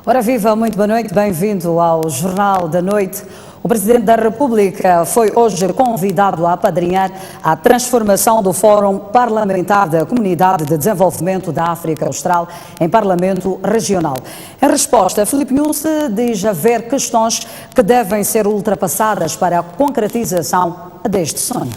Ora viva, muito boa noite, bem-vindo ao Jornal da Noite. O Presidente da República foi hoje convidado a apadrinhar a transformação do Fórum Parlamentar da Comunidade de Desenvolvimento da África Austral em Parlamento Regional. Em resposta, Filipe Nunes diz haver questões que devem ser ultrapassadas para a concretização deste sonho.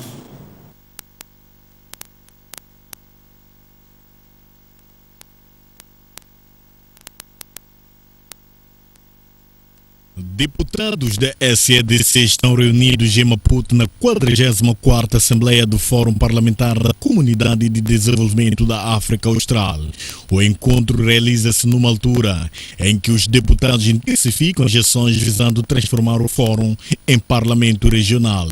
Deputados da SADC estão reunidos em Maputo na 44ª Assembleia do Fórum Parlamentar da Comunidade de Desenvolvimento da África Austral. O encontro realiza-se numa altura em que os deputados intensificam as ações visando transformar o Fórum em Parlamento Regional.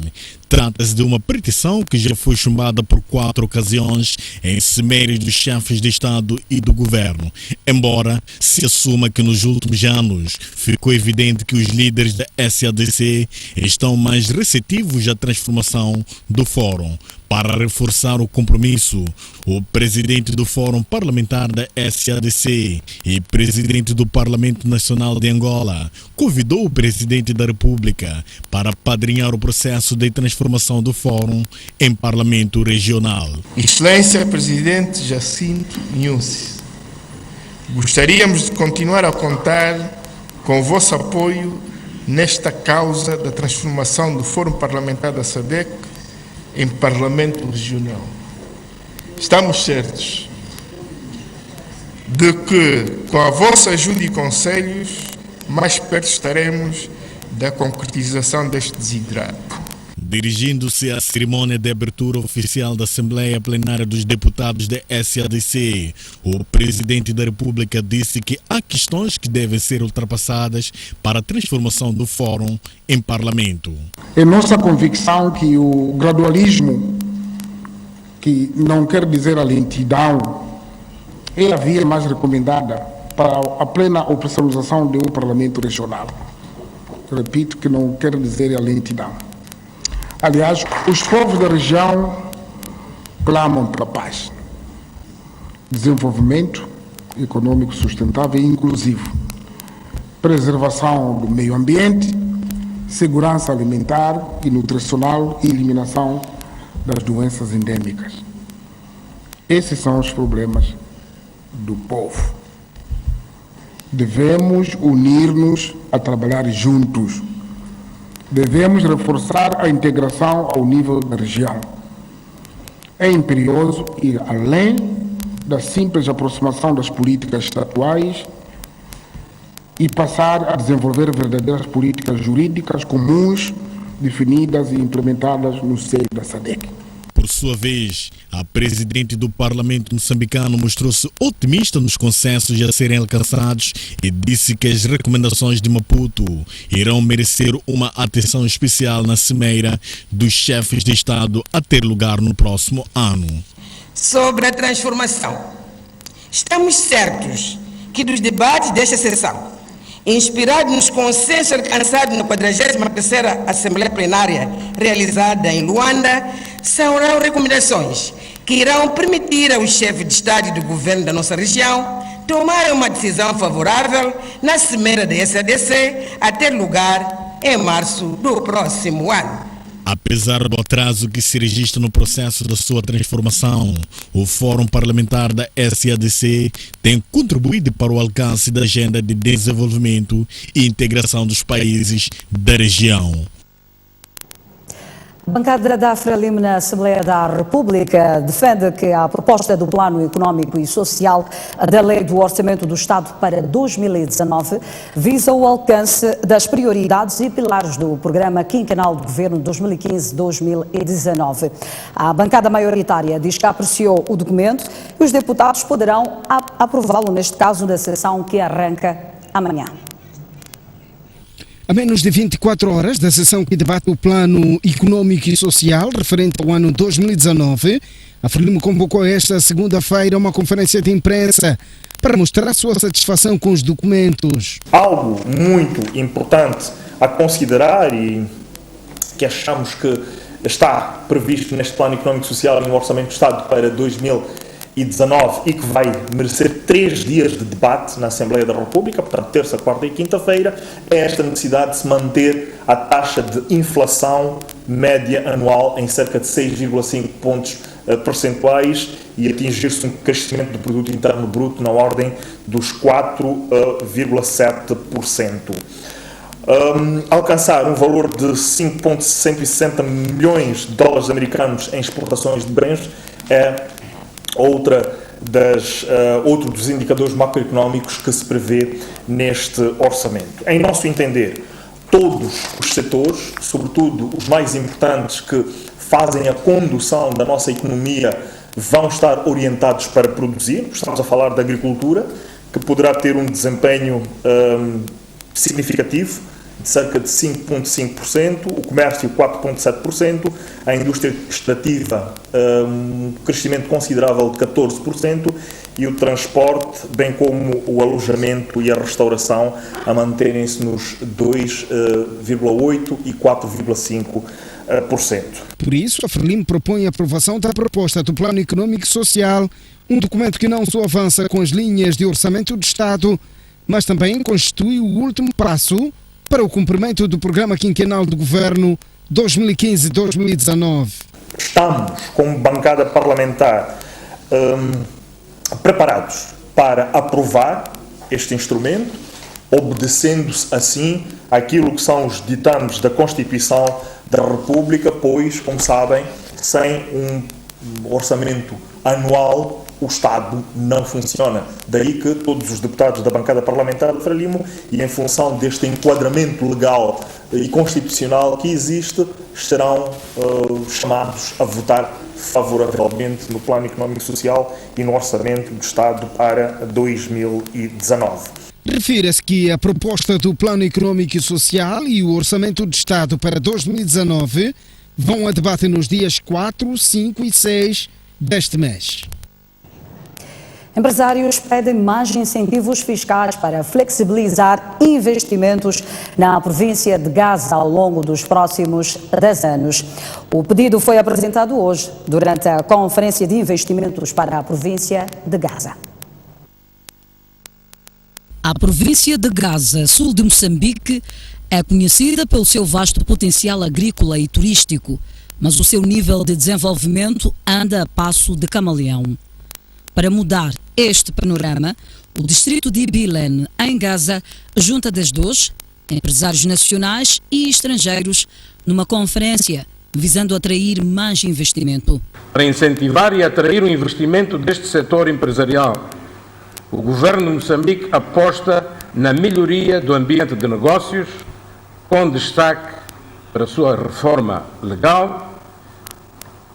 Trata-se de uma petição que já foi chumbada por 4 ocasiões em semeiros dos chefes de Estado e do Governo. Embora se assuma que nos últimos anos ficou evidente que os líderes da SADC estão mais receptivos à transformação do Fórum. Para reforçar o compromisso, o presidente do Fórum Parlamentar da SADC e presidente do Parlamento Nacional de Angola convidou o presidente da República para apadrinhar o processo de transformação do Fórum em Parlamento Regional. Excelência Presidente Jacinto Nunes, gostaríamos de continuar a contar com o vosso apoio nesta causa da transformação do Fórum Parlamentar da SADC em Parlamento Regional. Estamos certos de que, com a vossa ajuda e conselhos, mais perto estaremos da concretização deste desidrato. Dirigindo-se à cerimônia de abertura oficial da Assembleia Plenária dos Deputados da SADC, o Presidente da República disse que há questões que devem ser ultrapassadas para a transformação do Fórum em Parlamento. É nossa convicção que o gradualismo, que não quer dizer a lentidão, é a via mais recomendada para a plena operacionalização de um Parlamento Regional. Repito que não quer dizer a lentidão. Aliás, os povos da região clamam pela paz, desenvolvimento econômico sustentável e inclusivo, preservação do meio ambiente, segurança alimentar e nutricional e eliminação das doenças endêmicas. Esses são os problemas do povo. Devemos unir-nos a trabalhar juntos. Devemos reforçar a integração ao nível da região. É imperioso ir além da simples aproximação das políticas estatuais e passar a desenvolver verdadeiras políticas jurídicas comuns, definidas e implementadas no seio da SADC. Por sua vez, a presidente do Parlamento moçambicano mostrou-se otimista nos consensos a serem alcançados e disse que as recomendações de Maputo irão merecer uma atenção especial na cimeira dos chefes de Estado a ter lugar no próximo ano. Sobre a transformação, estamos certos que dos debates desta sessão, inspirado nos consensos alcançados na 43ª Assembleia Plenária realizada em Luanda, serão recomendações que irão permitir aos chefes de Estado e do Governo da nossa região tomarem uma decisão favorável na cimeira da SADC a ter lugar em março do próximo ano. Apesar do atraso que se registra no processo da sua transformação, o Fórum Parlamentar da SADC tem contribuído para o alcance da agenda de desenvolvimento e integração dos países da região. A bancada da Frelimo na Assembleia da República defende que a proposta do Plano Económico e Social da Lei do Orçamento do Estado para 2019 visa o alcance das prioridades e pilares do Programa Quinquenal de Governo 2015-2019. A bancada maioritária diz que apreciou o documento e os deputados poderão aprová-lo, neste caso, na sessão que arranca amanhã. A menos de 24 horas da sessão que debate o Plano Econômico e Social referente ao ano 2019, a Frelimo convocou esta segunda-feira uma conferência de imprensa para mostrar sua satisfação com os documentos. Algo muito importante a considerar e que achamos que está previsto neste Plano Econômico e Social e no Orçamento do Estado para 2019 e que vai merecer 3 dias de debate na Assembleia da República, portanto, terça, quarta e quinta-feira, é esta necessidade de se manter a taxa de inflação média anual em cerca de 6,5 pontos percentuais e atingir-se um crescimento do produto interno bruto na ordem dos 4,7%. Alcançar um valor de 5,160 milhões de dólares americanos em exportações de bens é outro dos indicadores macroeconómicos que se prevê neste orçamento. Em nosso entender, todos os setores, sobretudo os mais importantes que fazem a condução da nossa economia, vão estar orientados para produzir. Estamos a falar da agricultura, que poderá ter um desempenho significativo, de cerca de 5,5%, o comércio 4,7%, a indústria extrativa um crescimento considerável de 14% e o transporte, bem como o alojamento e a restauração, a manterem-se nos 2,8% e 4,5%. Por isso, a Frelimo propõe a aprovação da proposta do Plano Econômico e Social, um documento que não só avança com as linhas de orçamento do Estado, mas também constitui o último passo para o cumprimento do Programa Quinquenal do Governo 2015-2019. Estamos, como bancada parlamentar, preparados para aprovar este instrumento, obedecendo-se assim àquilo que são os ditames da Constituição da República, pois, como sabem, sem um orçamento anual o Estado não funciona. Daí que todos os deputados da bancada parlamentar do Frelimo, e em função deste enquadramento legal e constitucional que existe, serão chamados a votar favoravelmente no Plano Económico e Social e no Orçamento do Estado para 2019. Refira-se que a proposta do Plano Econômico e Social e o Orçamento do Estado para 2019 vão a debate nos dias 4, 5 e 6 deste mês. Empresários pedem mais incentivos fiscais para flexibilizar investimentos na província de Gaza ao longo dos próximos 10 anos. O pedido foi apresentado hoje durante a Conferência de Investimentos para a província de Gaza. A província de Gaza, sul de Moçambique, é conhecida pelo seu vasto potencial agrícola e turístico, mas o seu nível de desenvolvimento anda a passo de camaleão. Para mudar este panorama, o distrito de Ibilene, em Gaza, junta desde hoje empresários nacionais e estrangeiros numa conferência visando atrair mais investimento. Para incentivar e atrair o investimento deste setor empresarial, o governo de Moçambique aposta na melhoria do ambiente de negócios, com destaque para a sua reforma legal,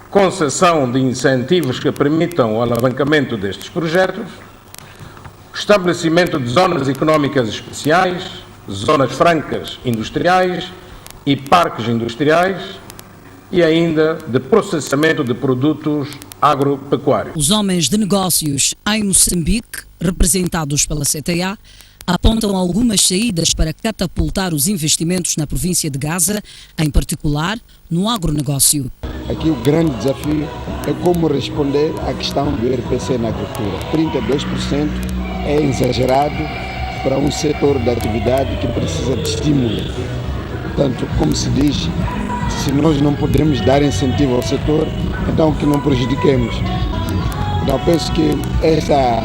concessão de incentivos que permitam o alavancamento destes projetos, estabelecimento de zonas económicas especiais, zonas francas industriais e parques industriais e ainda de processamento de produtos agropecuários. Os homens de negócios em Moçambique, representados pela CTA, apontam algumas saídas para catapultar os investimentos na província de Gaza, em particular no agronegócio. Aqui o grande desafio é como responder à questão do IRPC na agricultura. 32% é exagerado para um setor da atividade que precisa de estímulo. Portanto, como se diz, se nós não podemos dar incentivo ao setor, então que não prejudiquemos. Então penso que essa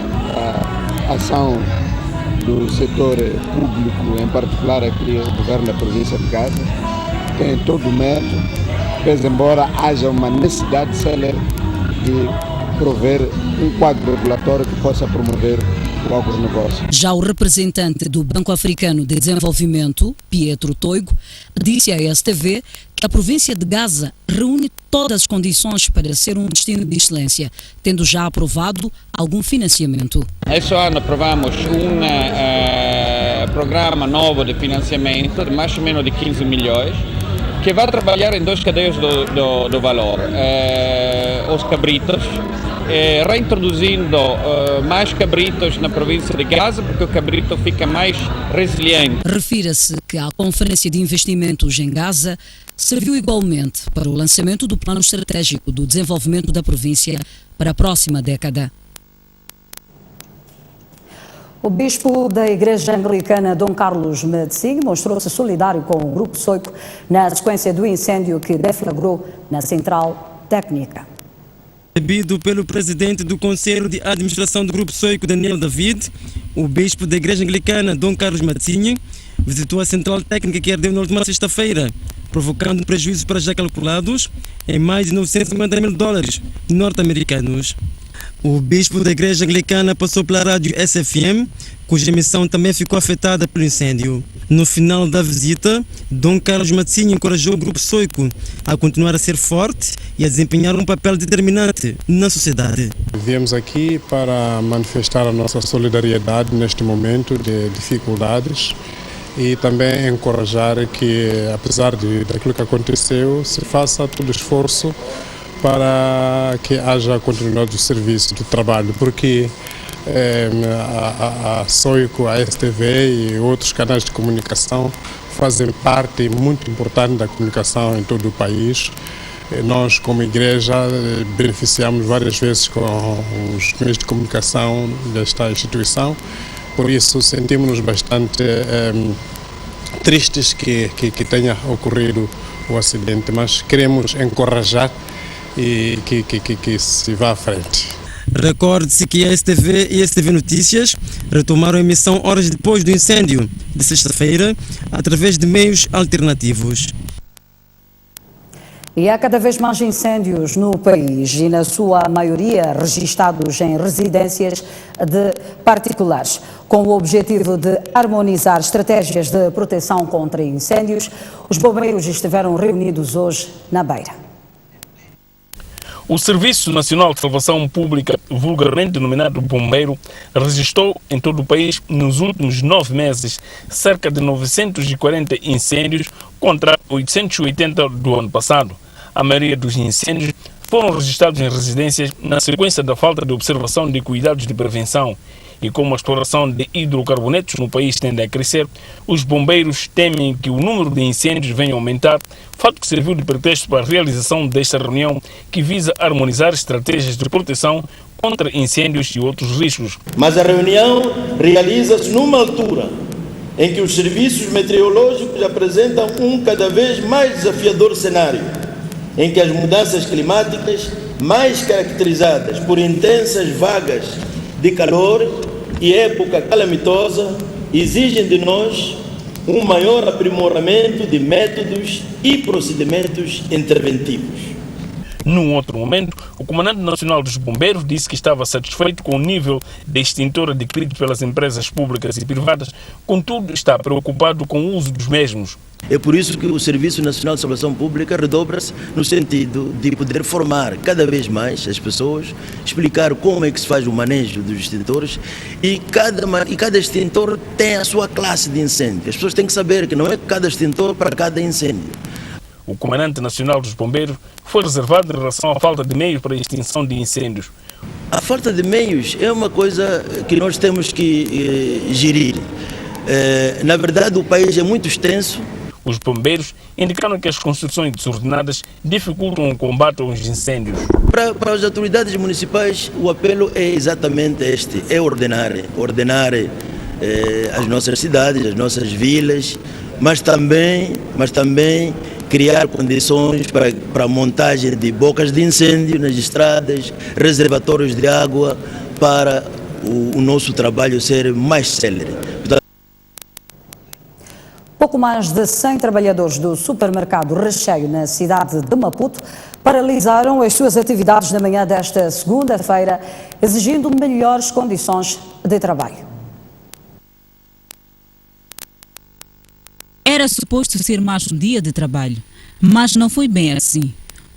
ação do setor público, em particular aqui o governo da província de Gaza, tem todo o mérito, pese embora haja uma necessidade célere de prover um quadro regulatório que possa promover o agronegócio. Já o representante do Banco Africano de Desenvolvimento, Pietro Toigo, disse à STV que a província de Gaza reúne todas as condições para ser um destino de excelência, tendo já aprovado algum financiamento. Este ano aprovamos um programa novo de financiamento de mais ou menos de 15 milhões, que vai trabalhar em duas cadeias do valor. Os cabritos, reintroduzindo mais cabritos na província de Gaza, porque o cabrito fica mais resiliente. Refira-se que a Conferência de Investimentos em Gaza serviu igualmente para o lançamento do Plano Estratégico do Desenvolvimento da província para a próxima década. O bispo da Igreja Anglicana, Dom Carlos Medicine, mostrou-se solidário com o Grupo Soico na sequência do incêndio que deflagrou na Central Técnica. Recebido pelo presidente do Conselho de Administração do Grupo Soico, Daniel David, o bispo da Igreja Anglicana, Dom Carlos Medicine, visitou a Central Técnica que ardeu na última sexta-feira, provocando prejuízos para já calculados em mais de 950 mil dólares norte-americanos. O bispo da Igreja Anglicana passou pela rádio SFM, cuja emissão também ficou afetada pelo incêndio. No final da visita, Dom Carlos Medicine encorajou o Grupo Soico a continuar a ser forte e a desempenhar um papel determinante na sociedade. Viemos aqui para manifestar a nossa solidariedade neste momento de dificuldades e também encorajar que, apesar daquilo que aconteceu, se faça todo o esforço para que haja continuidade do serviço, do trabalho, porque a Soico, a STV e outros canais de comunicação fazem parte muito importante da comunicação em todo o país. Nós, como igreja, beneficiamos várias vezes com os meios de comunicação desta instituição, por isso sentimos-nos bastante tristes que tenha ocorrido o acidente, mas queremos encorajar e que se vá à frente. Recorde-se que a STV e a STV Notícias retomaram a emissão horas depois do incêndio de sexta-feira, através de meios alternativos. E há cada vez mais incêndios no país e, na sua maioria, registados em residências de particulares. Com o objetivo de harmonizar estratégias de proteção contra incêndios, os bombeiros estiveram reunidos hoje na Beira. O Serviço Nacional de Salvação Pública, vulgarmente denominado Bombeiro, registrou em todo o país, nos últimos 9 meses, cerca de 940 incêndios contra 880 do ano passado. A maioria dos incêndios foram registrados em residências na sequência da falta de observação de cuidados de prevenção. E como a exploração de hidrocarbonetos no país tende a crescer, os bombeiros temem que o número de incêndios venha a aumentar, fato que serviu de pretexto para a realização desta reunião que visa harmonizar estratégias de proteção contra incêndios e outros riscos. Mas a reunião realiza-se numa altura em que os serviços meteorológicos apresentam um cada vez mais desafiador cenário, em que as mudanças climáticas, mais caracterizadas por intensas vagas de calor e época calamitosa, exigem de nós um maior aprimoramento de métodos e procedimentos interventivos. Num outro momento, o Comandante Nacional dos Bombeiros disse que estava satisfeito com o nível de extintor adquirido pelas empresas públicas e privadas, contudo está preocupado com o uso dos mesmos. É por isso que o Serviço Nacional de Salvação Pública redobra-se no sentido de poder formar cada vez mais as pessoas, explicar como é que se faz o manejo dos extintores e cada extintor tem a sua classe de incêndio. As pessoas têm que saber que não é cada extintor para cada incêndio. O Comandante Nacional dos Bombeiros foi reservado em relação à falta de meios para a extinção de incêndios. A falta de meios é uma coisa que nós temos que gerir. Na verdade, o país é muito extenso. Os bombeiros indicaram que as construções desordenadas dificultam o combate aos incêndios. Para as autoridades municipais, o apelo é exatamente este, é ordenar as nossas cidades, as nossas vilas, mas também criar condições para a montagem de bocas de incêndio nas estradas, reservatórios de água, para o nosso trabalho ser mais célere. Pouco mais de 100 trabalhadores do supermercado Recheio, na cidade de Maputo, paralisaram as suas atividades na manhã desta segunda-feira, exigindo melhores condições de trabalho. Era suposto ser mais um dia de trabalho, mas não foi bem assim.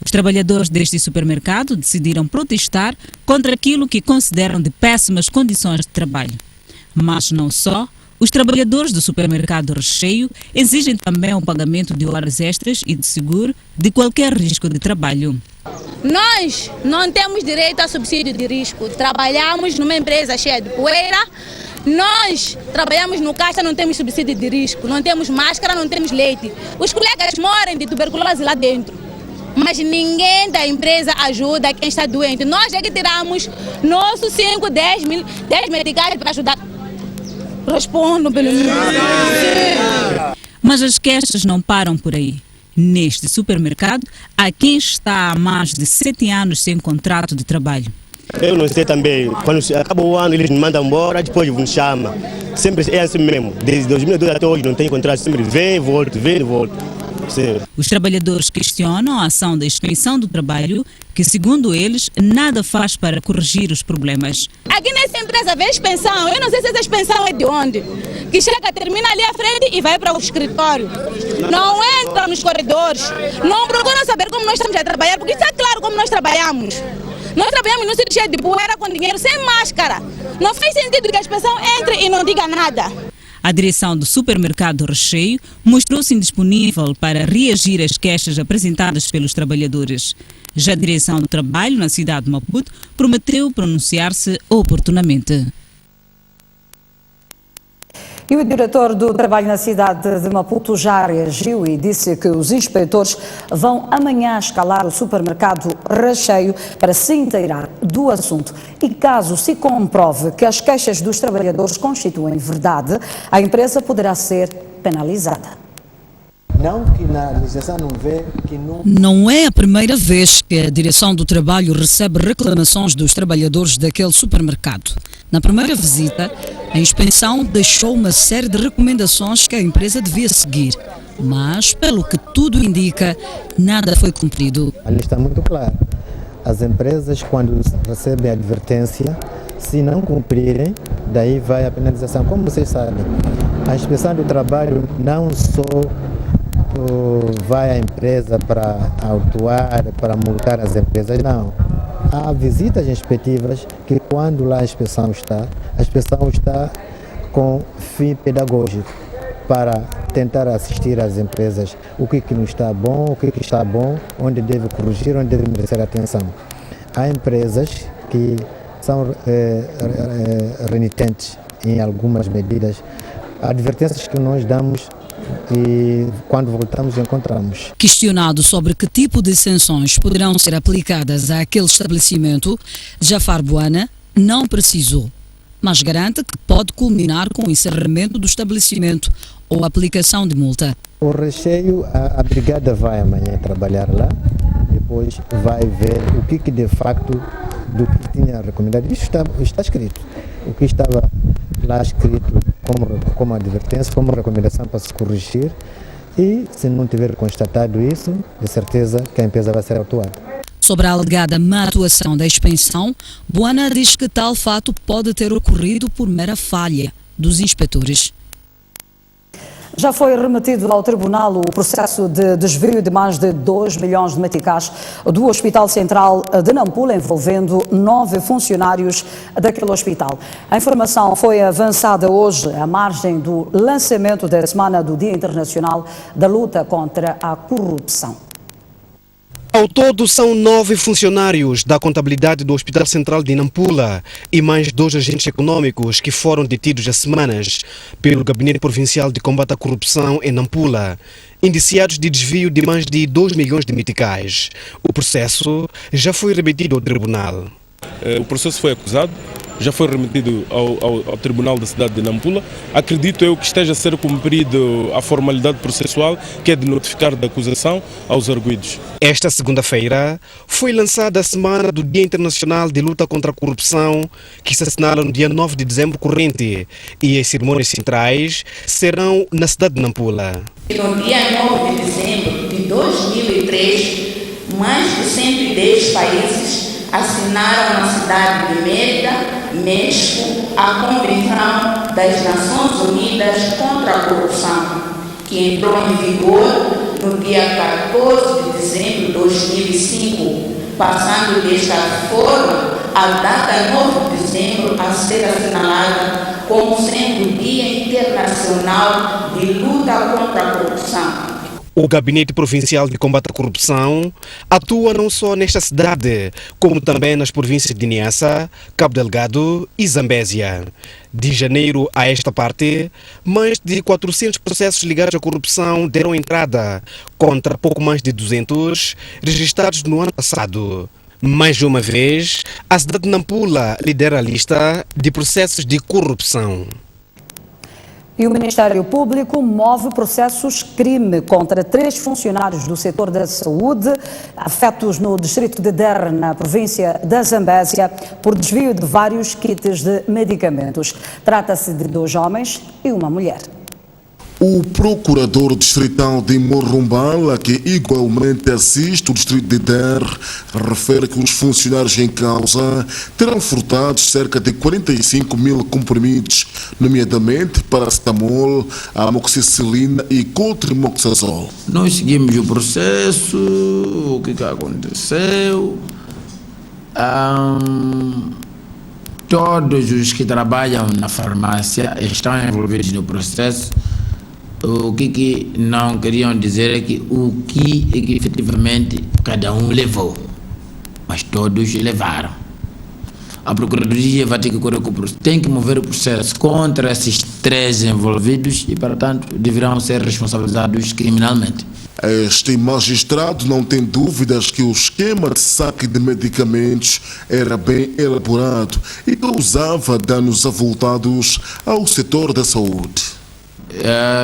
Os trabalhadores deste supermercado decidiram protestar contra aquilo que consideram de péssimas condições de trabalho. Mas não só. Os trabalhadores do supermercado Recheio exigem também o pagamento de horas extras e de seguro de qualquer risco de trabalho. Nós não temos direito a subsídio de risco. Trabalhamos numa empresa cheia de poeira. Nós trabalhamos no caixa, não temos subsídio de risco. Não temos máscara, não temos leite. Os colegas morrem de tuberculose lá dentro. Mas ninguém da empresa ajuda quem está doente. Nós é que tiramos nossos 5, 10 medicais para ajudar Respondo pelo Mas as queixas não param por aí. Neste supermercado, há quem está há mais de 7 anos sem contrato de trabalho. Eu não sei também, quando acaba o ano eles me mandam embora, depois me chamam. Sempre é assim mesmo, desde 2012 até hoje não tem contrato, sempre vem e volta, vem e volta. Sim. Os trabalhadores questionam a ação da Inspeção do Trabalho, que segundo eles, nada faz para corrigir os problemas. Aqui nessa empresa vê expensão, eu não sei se essa expensão é de onde. Que chega, termina ali à frente e vai para o escritório. Não entra nos corredores, não procuram saber como nós estamos a trabalhar, porque está claro como nós trabalhamos. Nós trabalhamos num sítio cheio de poeira, com dinheiro, sem máscara. Não faz sentido que a inspeção entre e não diga nada. A direção do supermercado Recheio mostrou-se indisponível para reagir às queixas apresentadas pelos trabalhadores. Já a direção do trabalho na cidade de Maputo prometeu pronunciar-se oportunamente. E o diretor do trabalho na cidade de Maputo já reagiu e disse que os inspetores vão amanhã escalar o supermercado Recheio para se inteirar do assunto. E caso se comprove que as queixas dos trabalhadores constituem verdade, a empresa poderá ser penalizada. Não que na legislação não vê que não... Não é a primeira vez que a direção do trabalho recebe reclamações dos trabalhadores daquele supermercado. Na primeira visita, a inspeção deixou uma série de recomendações que a empresa devia seguir, mas, pelo que tudo indica, nada foi cumprido. Ali está muito claro. As empresas, quando recebem advertência, se não cumprirem, daí vai a penalização. Como vocês sabem, a inspeção do trabalho não só vai à empresa para autuar, para multar as empresas, não. Há visitas inspectivas que quando lá a inspeção está com fim pedagógico para tentar assistir às empresas o que não está bom, o que está bom, onde deve corrigir, onde deve merecer atenção. Há empresas que são renitentes em algumas medidas, advertências que nós damos e quando voltamos encontramos. Questionado sobre que tipo de sanções poderão ser aplicadas àquele estabelecimento, Jafar Buana não precisou, mas garante que pode culminar com o encerramento do estabelecimento ou aplicação de multa. O Recheio, a brigada vai amanhã trabalhar lá, depois vai ver o que de facto do que tinha recomendado. Isso está escrito. O que estava lá escrito como advertência, como recomendação para se corrigir, e se não tiver constatado isso, de certeza que a empresa vai ser autuada. Sobre a alegada má atuação da inspeção, Buana diz que tal fato pode ter ocorrido por mera falha dos inspetores. Já foi remetido ao tribunal o processo de desvio de mais de 2 milhões de meticais do Hospital Central de Nampula, envolvendo 9 funcionários daquele hospital. A informação foi avançada hoje à margem do lançamento da semana do Dia Internacional da Luta contra a Corrupção. Ao todo, são 9 funcionários da contabilidade do Hospital Central de Nampula e mais 2 agentes econômicos que foram detidos há semanas pelo Gabinete Provincial de Combate à Corrupção em Nampula, indiciados de desvio de mais de 2 milhões de meticais. O processo já foi remetido ao tribunal. O processo foi acusado, já foi remetido ao Tribunal da cidade de Nampula. Acredito eu que esteja a ser cumprido a formalidade processual, que é de notificar da acusação aos arguidos. Esta segunda-feira foi lançada a Semana do Dia Internacional de Luta contra a Corrupção, que se assinala no dia 9 de dezembro corrente, e as cerimônias centrais serão na cidade de Nampula. No dia 9 de dezembro de 2003, mais de 110 países assinaram na cidade de Mérida, México, a Convenção das Nações Unidas contra a Corrupção, que entrou em vigor no dia 14 de dezembro de 2005, passando desta forma a data 9 de dezembro a ser assinalada como sendo o Dia Internacional de Luta contra a Corrupção. O Gabinete Provincial de Combate à Corrupção atua não só nesta cidade, como também nas províncias de Niassa, Cabo Delgado e Zambésia. De janeiro a esta parte, mais de 400 processos ligados à corrupção deram entrada, contra pouco mais de 200 registrados no ano passado. Mais uma vez, a cidade de Nampula lidera a lista de processos de corrupção. E o Ministério Público move processos crime contra 3 funcionários do setor da saúde, afetos no distrito de Der, na província da Zambésia, por desvio de vários kits de medicamentos. Trata-se de 2 homens e uma mulher. O procurador distrital de Morumbala, que igualmente assiste o distrito de Der, refere que os funcionários em causa terão furtados cerca de 45 mil comprimidos, nomeadamente paracetamol, amoxicilina e cotrimoxazol. Nós seguimos o processo, o que aconteceu. Todos os que trabalham na farmácia estão envolvidos no processo. O que não queriam dizer é que o que efetivamente cada um levou, mas todos levaram. A Procuradoria vai ter que correr com o processo, tem que mover o processo contra esses 3 envolvidos e, portanto, deverão ser responsabilizados criminalmente. Este magistrado não tem dúvidas que o esquema de saque de medicamentos era bem elaborado e causava danos avultados ao setor da saúde.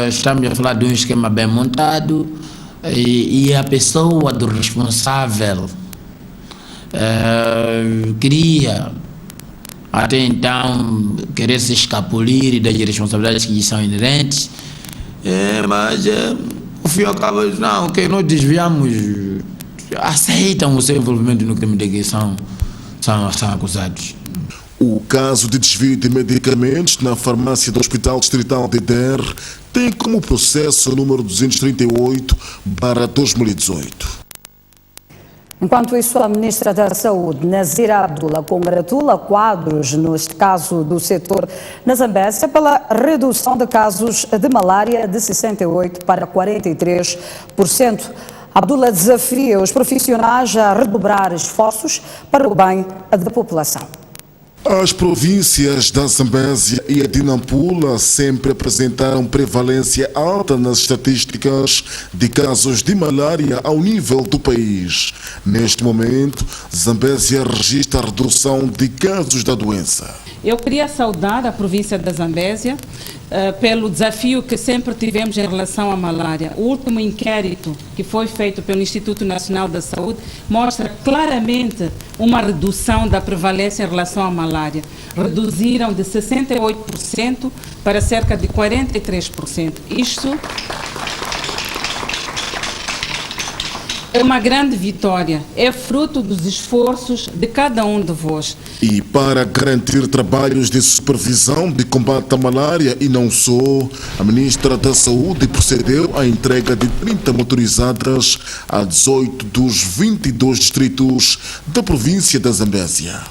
Estamos a falar de um esquema bem montado e a pessoa do responsável queria até então querer se escapulir das responsabilidades que lhe são inerentes, mas o fim acaba não, que nós desviamos, aceitam o seu envolvimento no crime de que são acusados. O caso de desvio de medicamentos na farmácia do Hospital Distrital de Der tem como processo número 238/2018. Enquanto isso, a Ministra da Saúde, Nazira Abdullah, congratula quadros, neste caso do setor na Zambésia, pela redução de casos de malária de 68% para 43%. Abdullah desafia os profissionais a redobrar esforços para o bem da população. As províncias da Zambésia e a de Nampula sempre apresentaram prevalência alta nas estatísticas de casos de malária ao nível do país. Neste momento, Zambésia registra a redução de casos da doença. Eu queria saudar a província da Zambésia pelo desafio que sempre tivemos em relação à malária. O último inquérito que foi feito pelo Instituto Nacional da Saúde mostra claramente uma redução da prevalência em relação à malária. Reduziram de 68% para cerca de 43%. Isto é uma grande vitória, é fruto dos esforços de cada um de vós. E para garantir trabalhos de supervisão de combate à malária e não só, a Ministra da Saúde procedeu à entrega de 30 motorizadas a 18 dos 22 distritos da província da Zambésia.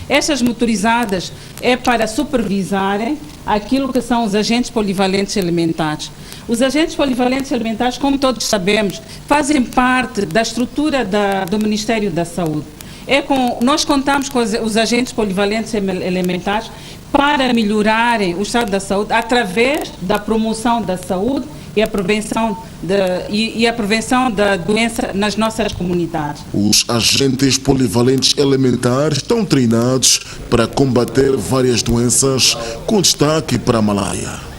Estas motorizadas é para supervisarem aquilo que são os agentes polivalentes alimentares. Os agentes polivalentes alimentares, como todos sabemos, fazem parte da estrutura do Ministério da Saúde. Nós contamos com os agentes polivalentes alimentares para melhorarem o estado da saúde através da promoção da saúde e a prevenção da doença nas nossas comunidades. Os agentes polivalentes alimentares estão treinados para combater várias doenças, com destaque para a malária.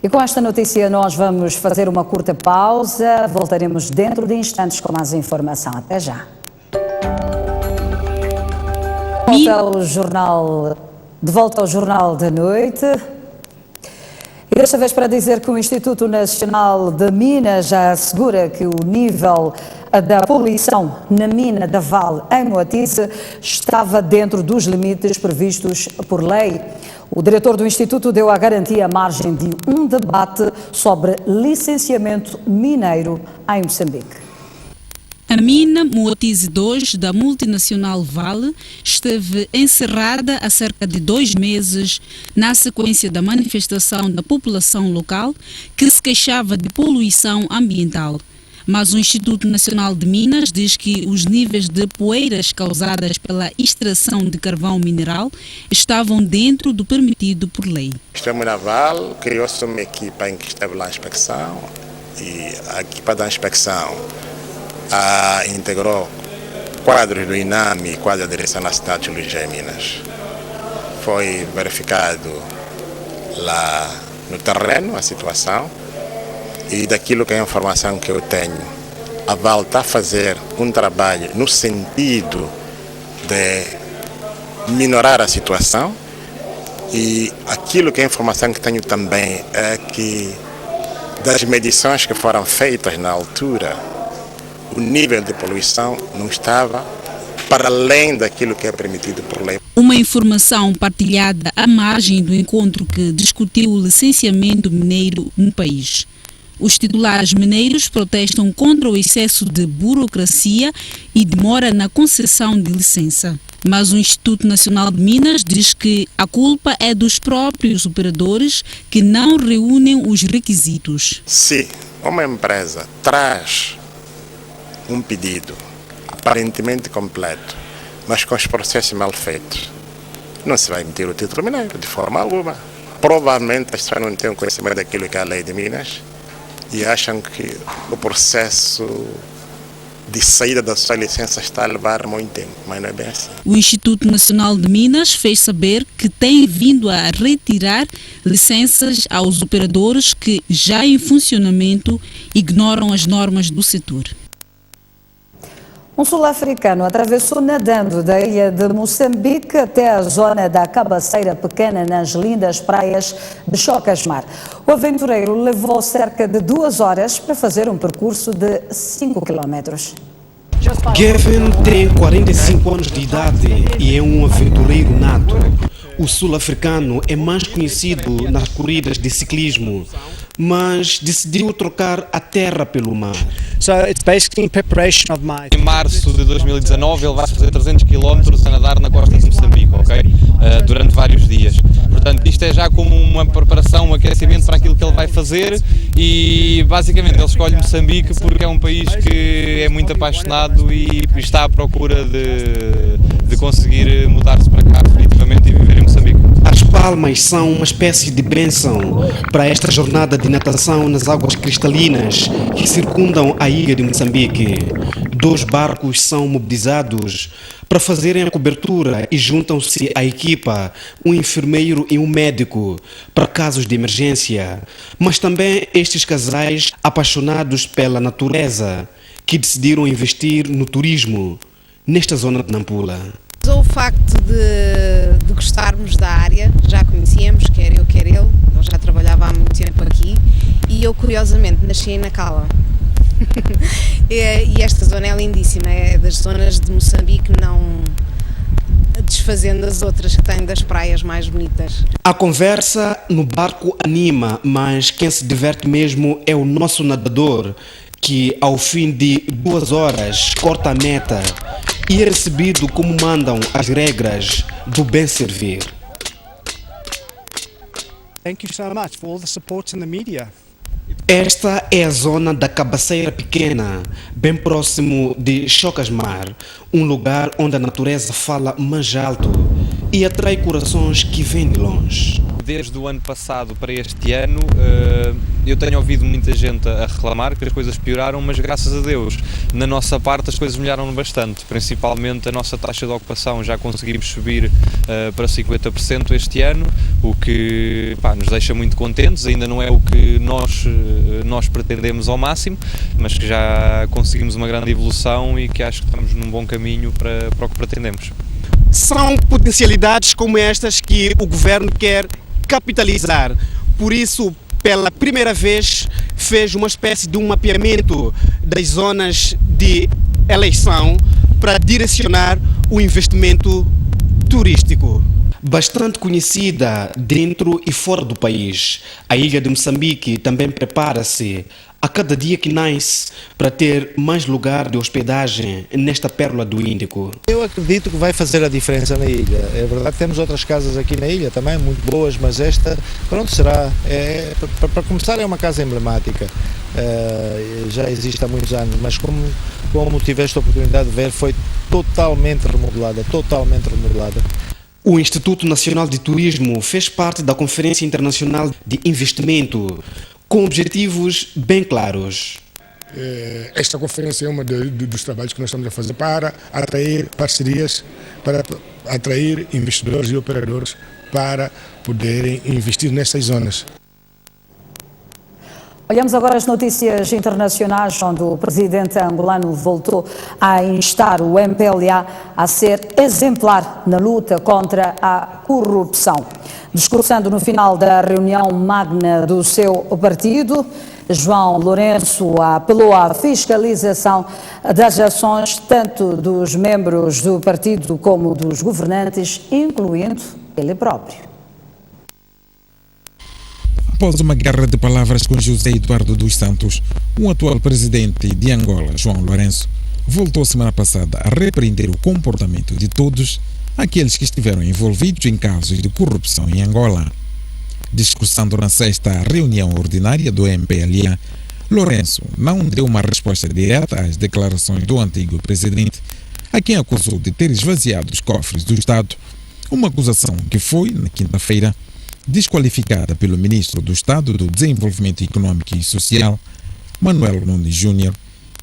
E com esta notícia nós vamos fazer uma curta pausa. Voltaremos dentro de instantes com mais informação. Até já. De volta ao Jornal da Noite. E desta vez para dizer que o Instituto Nacional de Minas já assegura que o nível da poluição na mina da Vale, em Moatize, estava dentro dos limites previstos por lei. O diretor do Instituto deu a garantia à margem de um debate sobre licenciamento mineiro em Moçambique. A mina Moatize 2 da multinacional Vale esteve encerrada há cerca de 2 meses na sequência da manifestação da população local que se queixava de poluição ambiental. Mas o Instituto Nacional de Minas diz que os níveis de poeiras causadas pela extração de carvão mineral estavam dentro do permitido por lei. Estamos na Vale, criou-se uma equipa em que esteve lá a inspeção e a equipa da inspeção integrou quadros do INAMI e quadros da direção da cidade de Luís Minas. Foi verificado lá no terreno a situação e daquilo que é a informação que eu tenho, a VAL está a fazer um trabalho no sentido de minorar a situação e aquilo que é a informação que tenho também é que das medições que foram feitas na altura, o nível de poluição não estava para além daquilo que é permitido por lei. Uma informação partilhada à margem do encontro que discutiu o licenciamento mineiro no país. Os titulares mineiros protestam contra o excesso de burocracia e demora na concessão de licença. Mas o Instituto Nacional de Minas diz que a culpa é dos próprios operadores que não reúnem os requisitos. Se uma empresa traz um pedido aparentemente completo, mas com os processos mal feitos, não se vai emitir o título mineiro de forma alguma. Provavelmente as pessoas não têm conhecimento daquilo que é a lei de Minas e acham que o processo de saída da sua licença está a levar muito tempo, mas não é bem assim. O Instituto Nacional de Minas fez saber que tem vindo a retirar licenças aos operadores que, já em funcionamento, ignoram as normas do setor. Um sul-africano atravessou nadando da ilha de Moçambique até a zona da Cabaceira Pequena, nas lindas praias de Chocasmar. O aventureiro levou cerca de 2 horas para fazer um percurso de 5 quilómetros. Gavin tem 45 anos de idade e é um aventureiro nato. O sul-africano é mais conhecido nas corridas de ciclismo, mas decidiu trocar a terra pelo mar. Em março de 2019 ele vai fazer 300 km a nadar na costa de Moçambique, ok? Durante vários dias. Portanto, isto é já como uma preparação, um aquecimento para aquilo que ele vai fazer e basicamente ele escolhe Moçambique porque é um país que é muito apaixonado e está à procura de conseguir mudar-se para cá definitivamente e viver em Moçambique. As palmas são uma espécie de bênção para esta jornada de natação nas águas cristalinas que circundam a ilha de Moçambique. 2 barcos são mobilizados para fazerem a cobertura e juntam-se à equipa um enfermeiro e um médico para casos de emergência, mas também estes casais apaixonados pela natureza que decidiram investir no turismo nesta zona de Nampula. O facto de gostarmos da área, já conhecíamos, quer eu, quer ele já trabalhava há muito tempo aqui e eu curiosamente nasci em Nacala. E esta zona é lindíssima, é das zonas de Moçambique, não desfazendo as outras que têm das praias mais bonitas. A conversa no barco anima, mas quem se diverte mesmo é o nosso nadador, que ao fim de 2 horas corta a meta e é recebido como mandam as regras do bem servir. Thank you so much for all the support in the media. Esta é a zona da Cabaceira Pequena, bem próximo de Chocasmar, um lugar onde a natureza fala mais alto e atrai corações que vêm de longe. Desde o ano passado para este ano, eu tenho ouvido muita gente a reclamar que as coisas pioraram, mas graças a Deus, na nossa parte as coisas melhoraram bastante, principalmente a nossa taxa de ocupação já conseguimos subir para 50% este ano, o que nos deixa muito contentes, ainda não é o que nós pretendemos ao máximo, mas que já conseguimos uma grande evolução e que acho que estamos num bom caminho para o que pretendemos. São potencialidades como estas que o governo quer capitalizar. Por isso, pela primeira vez, fez uma espécie de um mapeamento das zonas de eleição para direcionar o investimento turístico. Bastante conhecida dentro e fora do país, a ilha de Moçambique também prepara-se a cada dia que nasce para ter mais lugar de hospedagem nesta pérola do Índico. Eu acredito que vai fazer a diferença na ilha. É verdade que temos outras casas aqui na ilha também muito boas, mas esta, pronto, será, para começar, é uma casa emblemática. Já existe há muitos anos, mas como tiveste a oportunidade de ver, foi totalmente remodelada. O Instituto Nacional de Turismo fez parte da Conferência Internacional de Investimento, com objetivos bem claros. Esta conferência é um dos trabalhos que nós estamos a fazer para atrair parcerias, para atrair investidores e operadores para poderem investir nessas zonas. Olhamos agora as notícias internacionais, onde o presidente angolano voltou a instar o MPLA a ser exemplar na luta contra a corrupção. Discursando no final da reunião magna do seu partido, João Lourenço apelou à fiscalização das ações tanto dos membros do partido como dos governantes, incluindo ele próprio. Após uma guerra de palavras com José Eduardo dos Santos, o atual presidente de Angola, João Lourenço, voltou semana passada a repreender o comportamento de todos aqueles que estiveram envolvidos em casos de corrupção em Angola. Discursando na sexta reunião ordinária do MPLA, Lourenço não deu uma resposta direta às declarações do antigo presidente, a quem acusou de ter esvaziado os cofres do Estado, uma acusação que foi, na quinta-feira, desqualificada pelo ministro do Estado do Desenvolvimento Econômico e Social, Manuel Nunes Júnior,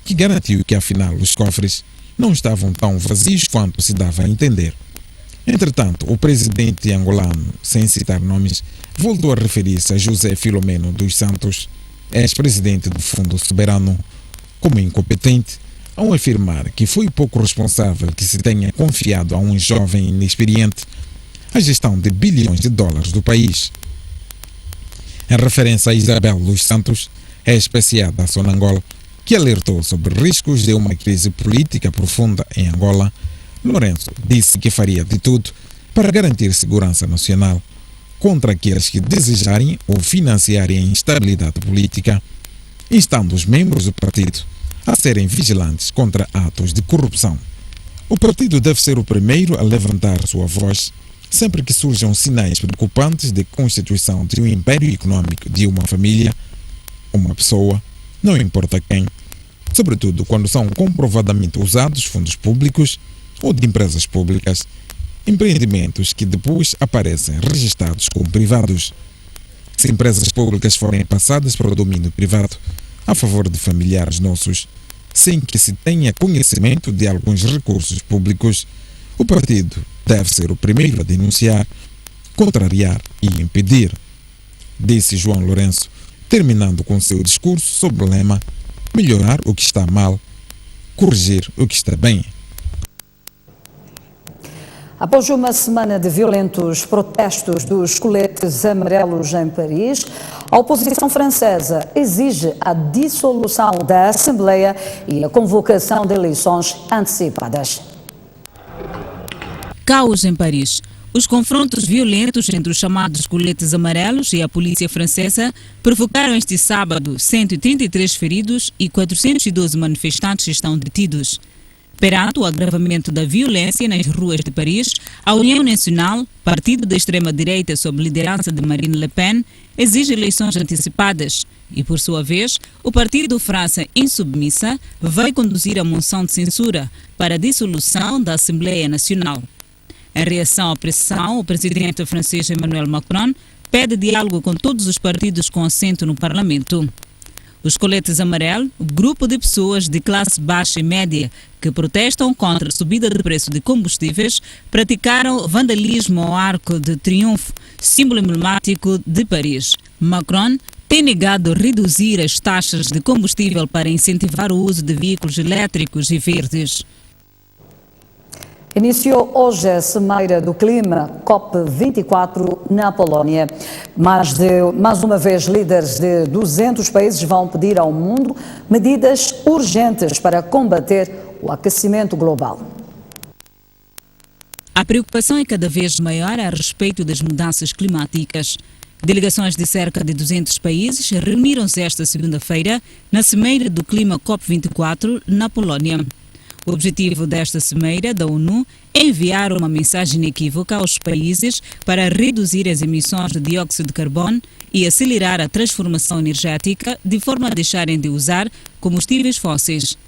que garantiu que afinal os cofres não estavam tão vazios quanto se dava a entender. Entretanto, o presidente angolano, sem citar nomes, voltou a referir-se a José Filomeno dos Santos, ex-presidente do Fundo Soberano, como incompetente, ao afirmar que foi pouco responsável que se tenha confiado a um jovem inexperiente a gestão de bilhões de dólares do país. Em referência a Isabel dos Santos, ex-PCA da Sonangol, que alertou sobre riscos de uma crise política profunda em Angola, Lourenço disse que faria de tudo para garantir segurança nacional contra aqueles que desejarem ou financiarem a instabilidade política, instando os membros do partido a serem vigilantes contra atos de corrupção. O partido deve ser o primeiro a levantar sua voz sempre que surjam sinais preocupantes de constituição de um império econômico de uma família, uma pessoa, não importa quem, sobretudo quando são comprovadamente usados fundos públicos ou de empresas públicas, empreendimentos que depois aparecem registrados como privados. Se empresas públicas forem passadas para o domínio privado a favor de familiares nossos, sem que se tenha conhecimento de alguns recursos públicos, o partido deve ser o primeiro a denunciar, contrariar e impedir, disse João Lourenço, terminando com seu discurso sob o lema melhorar o que está mal, corrigir o que está bem. Após uma semana de violentos protestos dos coletes amarelos em Paris, a oposição francesa exige a dissolução da Assembleia e a convocação de eleições antecipadas. Caos em Paris. Os confrontos violentos entre os chamados coletes amarelos e a polícia francesa provocaram este sábado 133 feridos e 412 manifestantes estão detidos. Perante o agravamento da violência nas ruas de Paris, a União Nacional, partido da extrema-direita sob liderança de Marine Le Pen, exige eleições antecipadas e, por sua vez, o partido França Insubmissa vai conduzir a moção de censura para a dissolução da Assembleia Nacional. Em reação à pressão, o presidente francês Emmanuel Macron pede diálogo com todos os partidos com assento no Parlamento. Os coletes amarelos, grupo de pessoas de classe baixa e média que protestam contra a subida de preço de combustíveis, praticaram vandalismo ao Arco de Triunfo, símbolo emblemático de Paris. Macron tem negado reduzir as taxas de combustível para incentivar o uso de veículos elétricos e verdes. Iniciou hoje a Cimeira do Clima COP24 na Polónia. Mais uma vez, líderes de 200 países vão pedir ao mundo medidas urgentes para combater o aquecimento global. A preocupação é cada vez maior a respeito das mudanças climáticas. Delegações de cerca de 200 países reuniram-se esta segunda-feira na Cimeira do Clima COP24 na Polónia. O objetivo desta cimeira da ONU é enviar uma mensagem inequívoca aos países para reduzir as emissões de dióxido de carbono e acelerar a transformação energética de forma a deixarem de usar combustíveis fósseis.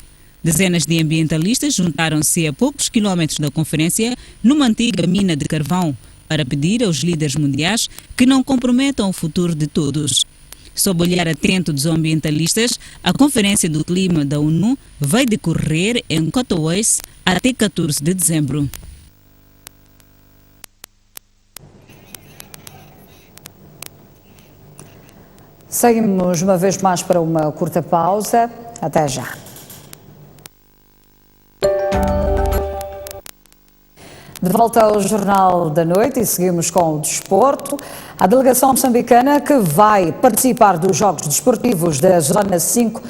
Dezenas de ambientalistas juntaram-se a poucos quilómetros da conferência numa antiga mina de carvão para pedir aos líderes mundiais que não comprometam o futuro de todos. Sob o olhar atento dos ambientalistas, a Conferência do Clima da ONU vai decorrer em Katowice até 14 de dezembro. Seguimos uma vez mais para uma curta pausa. Até já. De volta ao Jornal da Noite e seguimos com o desporto. A delegação moçambicana que vai participar dos Jogos Desportivos da Zona 5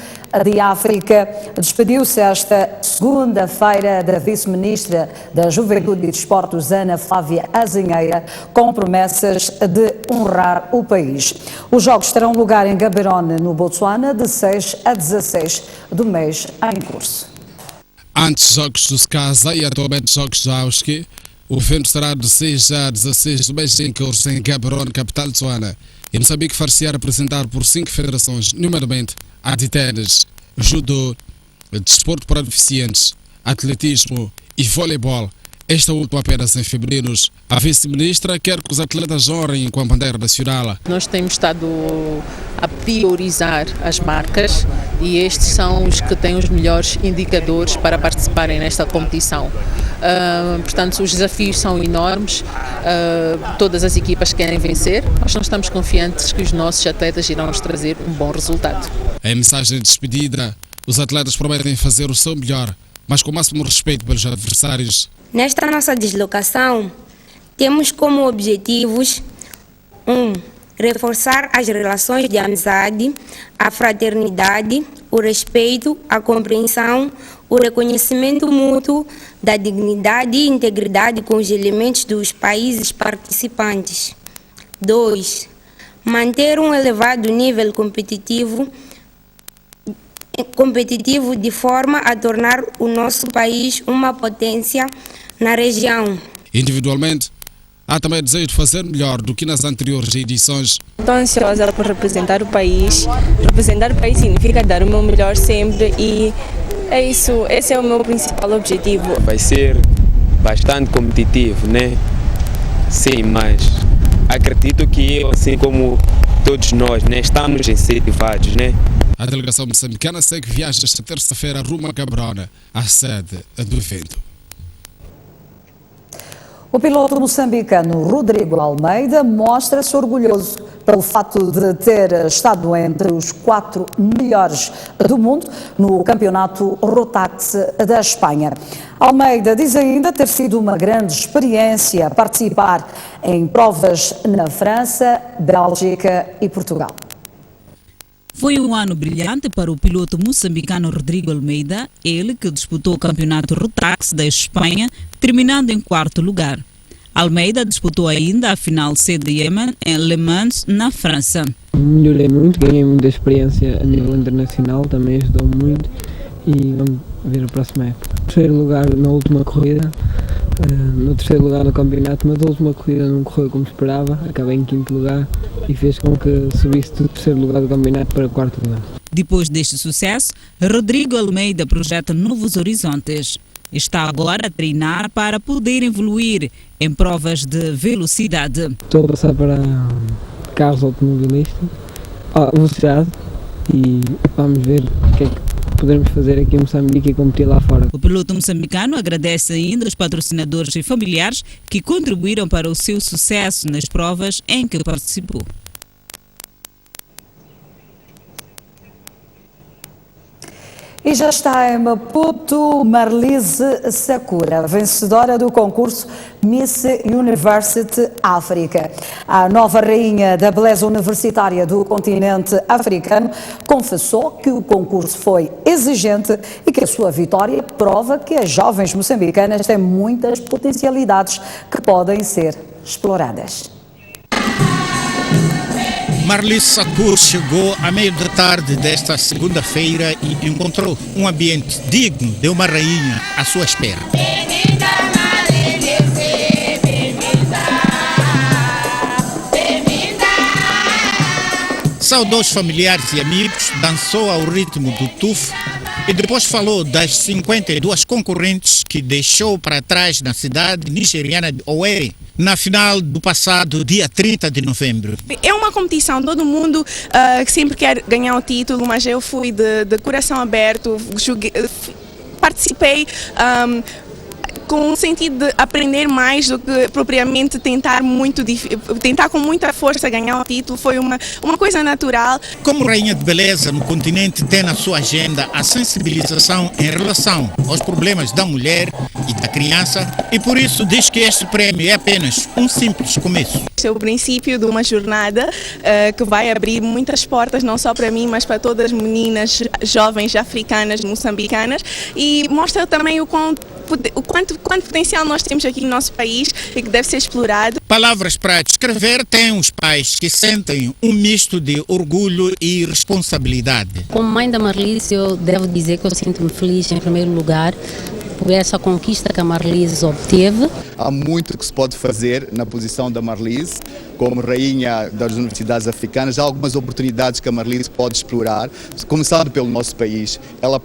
de África despediu-se esta segunda-feira da vice-ministra da Juventude e Desportos, Ana Flávia Azinheira, com promessas de honrar o país. Os Jogos terão lugar em Gaborone, no Botsuana, de 6 a 16 do mês em curso. Antes Jogos dos Casa e atualmente Jogos de Auski, o evento será de 6 a 16 do mês em curso em Gaborone, capital de Botswana. E Moçambique far-se-á representado por 5 federações, nomeadamente a de ténis, judô, desporto para deficientes, atletismo e voleibol. Esta última apenas em femininos. A vice-ministra quer que os atletas honrem com a bandeira nacional. Nós temos estado a priorizar as marcas e estes são os que têm os melhores indicadores para participarem nesta competição. Portanto, os desafios são enormes, todas as equipas querem vencer, mas nós estamos confiantes que os nossos atletas irão nos trazer um bom resultado. Em mensagem de despedida, os atletas prometem fazer o seu melhor, mas com o máximo respeito pelos adversários. Nesta nossa deslocação, temos como objetivos: 1. Reforçar as relações de amizade, a fraternidade, o respeito, a compreensão, o reconhecimento mútuo da dignidade e integridade com os elementos dos países participantes. 2. Manter um elevado nível competitivo de forma a tornar o nosso país uma potência na região. Individualmente, há também desejo de fazer melhor do que nas anteriores edições. Estou ansiosa por representar o país. Representar o país significa dar o meu melhor sempre e é isso, esse é o meu principal objetivo. Vai ser bastante competitivo, né? Sim, mas acredito que eu, assim como todos nós, né, estamos incentivados, né? A delegação moçambicana segue viagem esta terça-feira rumo a Gaborone, a sede do evento. O piloto moçambicano Rodrigo Almeida mostra-se orgulhoso pelo fato de ter estado entre os 4 melhores do mundo no campeonato Rotax da Espanha. Almeida diz ainda ter sido uma grande experiência participar em provas na França, Bélgica e Portugal. Foi um ano brilhante para o piloto moçambicano Rodrigo Almeida, ele que disputou o campeonato Rotax da Espanha, terminando em 4º lugar. Almeida disputou ainda a final C de Yemen em Le Mans, na França. Melhorei muito, ganhei muita experiência a nível internacional, também ajudou muito e vamos ver a próxima época. Terceiro lugar na última corrida, no terceiro lugar no campeonato, mas a última corrida não correu como esperava, acabei em 5º lugar e fez com que subisse do terceiro lugar do campeonato para 4º lugar. Depois deste sucesso, Rodrigo Almeida projeta novos horizontes. Está agora a treinar para poder evoluir em provas de velocidade. Estou a passar para carros automobilísticos, velocidade, e vamos ver o que é que podemos fazer aqui em Moçambique e competir lá fora. O piloto moçambicano agradece ainda os patrocinadores e familiares que contribuíram para o seu sucesso nas provas em que participou. E já está em Maputo Marlise Sakura, vencedora do concurso Miss University África. A nova rainha da beleza universitária do continente africano confessou que o concurso foi exigente e que a sua vitória prova que as jovens moçambicanas têm muitas potencialidades que podem ser exploradas. Marlise Sakura chegou à meio da tarde desta segunda-feira e encontrou um ambiente digno de uma rainha à sua espera. Saudou os familiares e amigos, dançou ao ritmo do tufo e depois falou das 52 concorrentes que deixou para trás na cidade nigeriana de Owerri, na final do passado dia 30 de novembro. É uma competição, todo mundo que sempre quer ganhar o título, mas eu fui de coração aberto, participei com um sentido de aprender mais do que propriamente tentar com muita força ganhar o título. Foi uma coisa natural. Como rainha de beleza no continente, tem na sua agenda a sensibilização em relação aos problemas da mulher e da criança, e por isso diz que este prémio é apenas um simples começo. Este é o princípio de uma jornada que vai abrir muitas portas, não só para mim, mas para todas as meninas jovens africanas, moçambicanas, e mostra também o quanto potencial nós temos aqui no nosso país e que deve ser explorado. Palavras para descrever têm os pais que sentem um misto de orgulho e responsabilidade. Como mãe da Marlise, eu devo dizer que eu sinto-me feliz em primeiro lugar por essa conquista que a Marlise obteve. Há muito que se pode fazer na posição da Marlise, como rainha das universidades africanas. Há algumas oportunidades que a Marlise pode explorar, começando pelo nosso país. Ela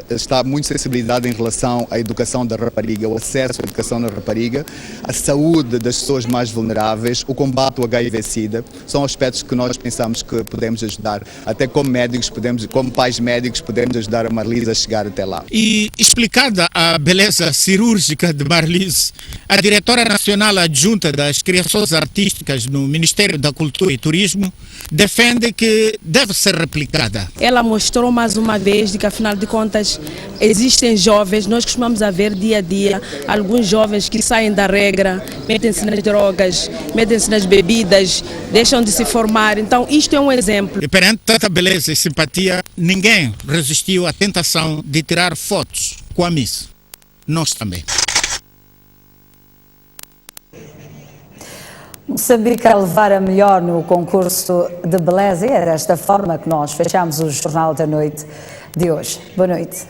está muito sensibilizada em relação à educação da rapariga, o acesso à educação da rapariga, a saúde das pessoas mais vulneráveis, o combate ao HIV/SIDA. São aspectos que nós pensamos que podemos ajudar. Até como médicos, como pais médicos, podemos ajudar a Marlise a chegar até lá. E explicada a beleza cirúrgica de Marlise, a diretora nacional adjunta das criações artísticas no Ministério da Cultura e Turismo defende que deve ser replicada. Ela mostrou mais uma vez de que, afinal de contas, existem jovens, nós costumamos ver dia a dia alguns jovens que saem da regra, metem-se nas drogas, metem-se nas bebidas, deixam de se formar. Então, isto é um exemplo. E perante tanta beleza e simpatia, ninguém resistiu à tentação de tirar fotos com a Miss. Nós também. Moçambique a levar a melhor no concurso de beleza, e é desta forma que nós fechamos o Jornal da Noite de hoje. Boa noite.